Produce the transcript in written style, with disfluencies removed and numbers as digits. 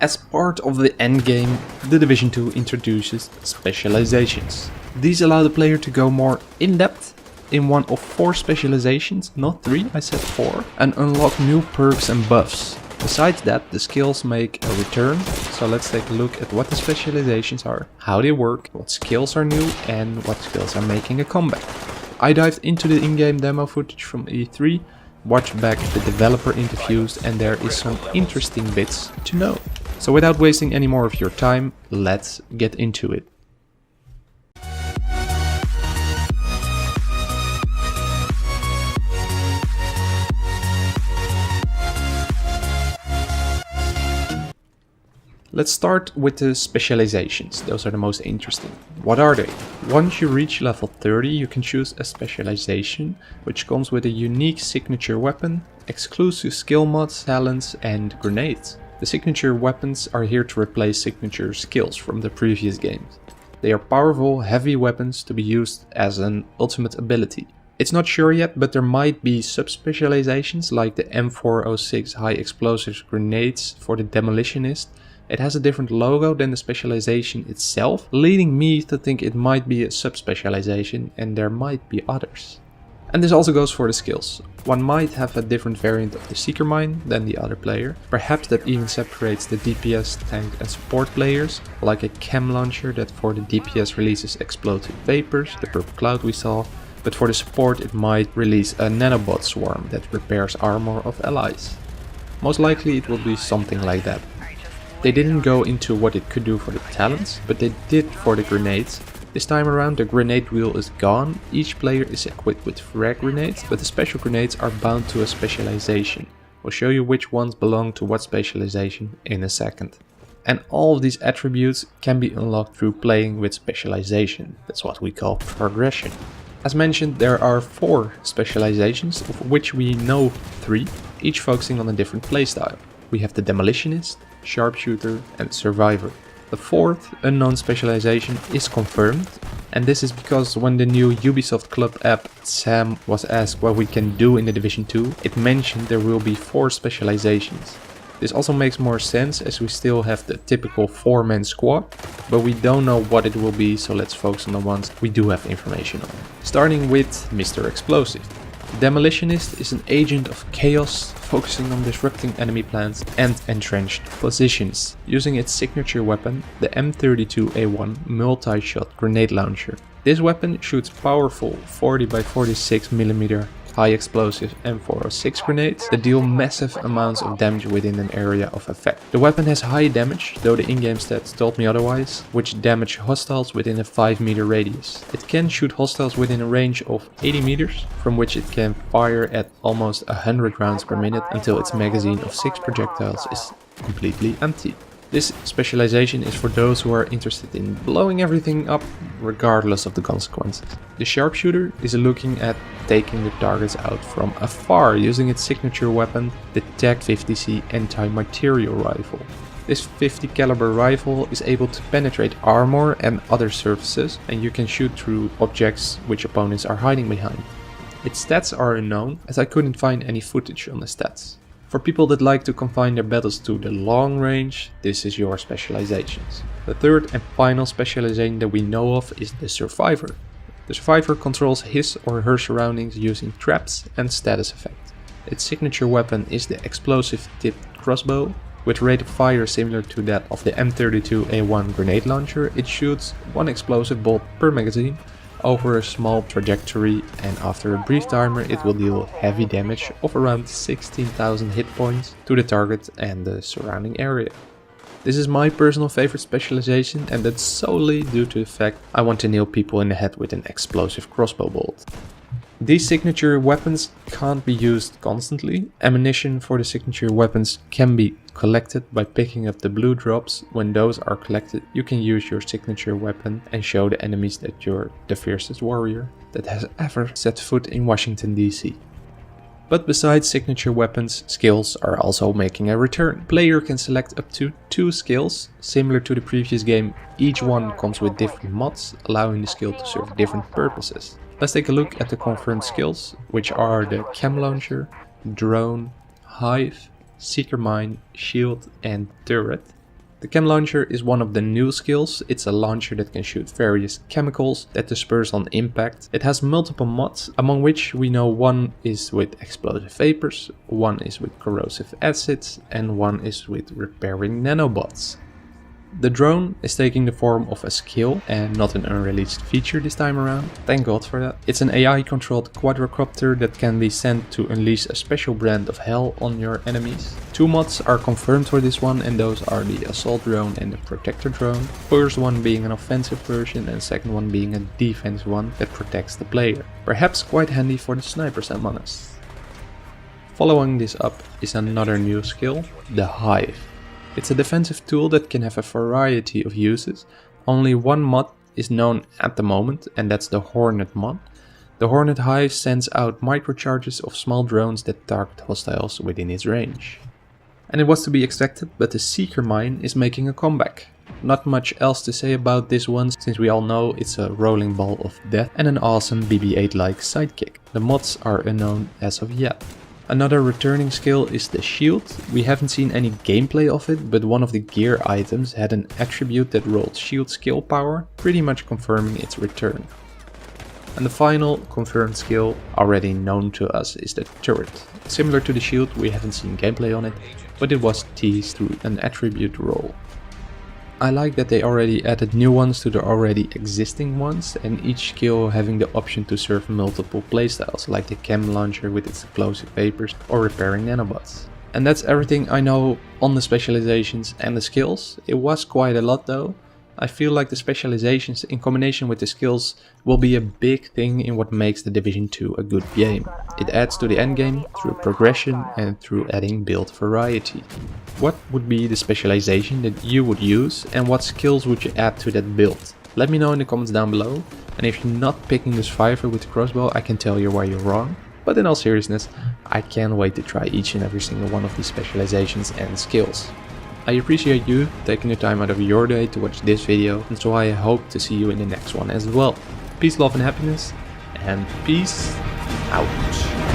As part of the endgame, the Division 2 introduces specializations. These allow the player to go more in-depth in one of 4 specializations, not 3, I said 4, and unlock new perks and buffs. Besides that, the skills make a return, so let's take a look at what the specializations are, how they work, what skills are new and what skills are making a comeback. I dived into the in-game demo footage from E3, watched back the developer interviews, and there is some interesting bits to know. So without wasting any more of your time, let's get into it. Let's start with the specializations, those are the most interesting. What are they? Once you reach level 30 you can choose a specialization, which comes with a unique signature weapon, exclusive skill mods, talents and grenades. The signature weapons are here to replace signature skills from the previous games. They are powerful, heavy weapons to be used as an ultimate ability. It's not sure yet, but there might be sub-specializations like the M406 high explosives grenades for the demolitionist. It has a different logo than the specialization itself, leading me to think it might be a sub-specialization and there might be others. And this also goes for the skills. One might have a different variant of the Seeker Mine than the other player. Perhaps that even separates the DPS, tank and support players, like a chem launcher that for the DPS releases explosive vapors, the purple cloud we saw, but for the support it might release a nanobot swarm that repairs armor of allies. Most likely it will be something like that. They didn't go into what it could do for the talents, but they did for the grenades. This time around the grenade wheel is gone, each player is equipped with frag grenades, but the special grenades are bound to a specialization. We'll show you which ones belong to what specialization in a second. And all of these attributes can be unlocked through playing with specialization, that's what we call progression. As mentioned, there are 4 specializations, of which we know 3, each focusing on a different playstyle. We have the Demolitionist, Sharpshooter and Survivor. The 4th unknown specialization is confirmed, and this is because when the new Ubisoft Club app Sam was asked what we can do in the Division 2, it mentioned there will be 4 specializations. This also makes more sense as we still have the typical 4-man squad, but we don't know what it will be, so let's focus on the ones we do have information on. Starting with Mr. Explosive. Demolitionist is an agent of chaos, focusing on disrupting enemy plans and entrenched positions, using its signature weapon, the M32A1 multi-shot grenade launcher. This weapon shoots powerful 40x46mm high explosive M406 grenades that deal massive amounts of damage within an area of effect. The weapon has high damage, though the in-game stats told me otherwise, which damage hostiles within a 5-meter radius. It can shoot hostiles within a range of 80 meters, from which it can fire at almost 100 rounds per minute until its magazine of 6 projectiles is completely empty. This specialization is for those who are interested in blowing everything up regardless of the consequences. The Sharpshooter is looking at taking the targets out from afar using its signature weapon, the TAC-50C anti-material rifle. This 50 caliber rifle is able to penetrate armor and other surfaces, and you can shoot through objects which opponents are hiding behind. Its stats are unknown, as I couldn't find any footage on the stats. For people that like to confine their battles to the long range, this is your specializations. The 3rd and final specialization that we know of is the Survivor. The Survivor controls his or her surroundings using traps and status effect. Its signature weapon is the explosive tipped crossbow. With rate of fire similar to that of the M32A1 grenade launcher, it shoots 1 explosive bolt per magazine over a small trajectory, and after a brief timer it will deal heavy damage of around 16,000 hit points to the target and the surrounding area. This is my personal favorite specialization, and that's solely due to the fact I want to nail people in the head with an explosive crossbow bolt. These signature weapons can't be used constantly. Ammunition for the signature weapons can be collected by picking up the blue drops. When those are collected, you can use your signature weapon and show the enemies that you're the fiercest warrior that has ever set foot in Washington DC. But besides signature weapons, skills are also making a return. Player can select up to 2 skills. Similar to the previous game, each one comes with different mods, allowing the skill to serve different purposes. Let's take a look at the confirmed skills, which are the Chem Launcher, Drone, Hive, Seeker Mine, Shield and Turret. The chem launcher is one of the new skills. It's a launcher that can shoot various chemicals that disperse on impact. It has multiple mods, among which we know one is with explosive vapors, one is with corrosive acids, and one is with repairing nanobots. The drone is taking the form of a skill and not an unreleased feature this time around. Thank God for that. It's an AI controlled quadrocopter that can be sent to unleash a special brand of hell on your enemies. 2 mods are confirmed for this one, and those are the assault drone and the protector drone. First one being an offensive version and second one being a defense one that protects the player. Perhaps quite handy for the snipers among us. Following this up is another new skill, the Hive. It's a defensive tool that can have a variety of uses. Only one mod is known at the moment, and that's the Hornet mod. The Hornet Hive sends out microcharges of small drones that target hostiles within its range. And it was to be expected, but the Seeker Mine is making a comeback. Not much else to say about this one, since we all know it's a rolling ball of death and an awesome BB-8-like sidekick. The mods are unknown as of yet. Another returning skill is the shield. We haven't seen any gameplay of it, but one of the gear items had an attribute that rolled shield skill power, pretty much confirming its return. And the final confirmed skill, already known to us, is the turret. Similar to the shield, we haven't seen gameplay on it, but it was teased through an attribute roll. I like that they already added new ones to the already existing ones, and each skill having the option to serve multiple playstyles, like the chem launcher with its explosive vapors or repairing nanobots. And that's everything I know on the specializations and the skills. It was quite a lot though. I feel like the specializations in combination with the skills will be a big thing in what makes the Division 2 a good game. It adds to the endgame through progression and through adding build variety. What would be the specialization that you would use, and what skills would you add to that build? Let me know in the comments down below, and if you're not picking the survivor with the crossbow, I can tell you why you're wrong. But in all seriousness, I can't wait to try each and every single one of these specializations and skills. I appreciate you taking the time out of your day to watch this video, and so I hope to see you in the next one as well. Peace, love and happiness, and peace out.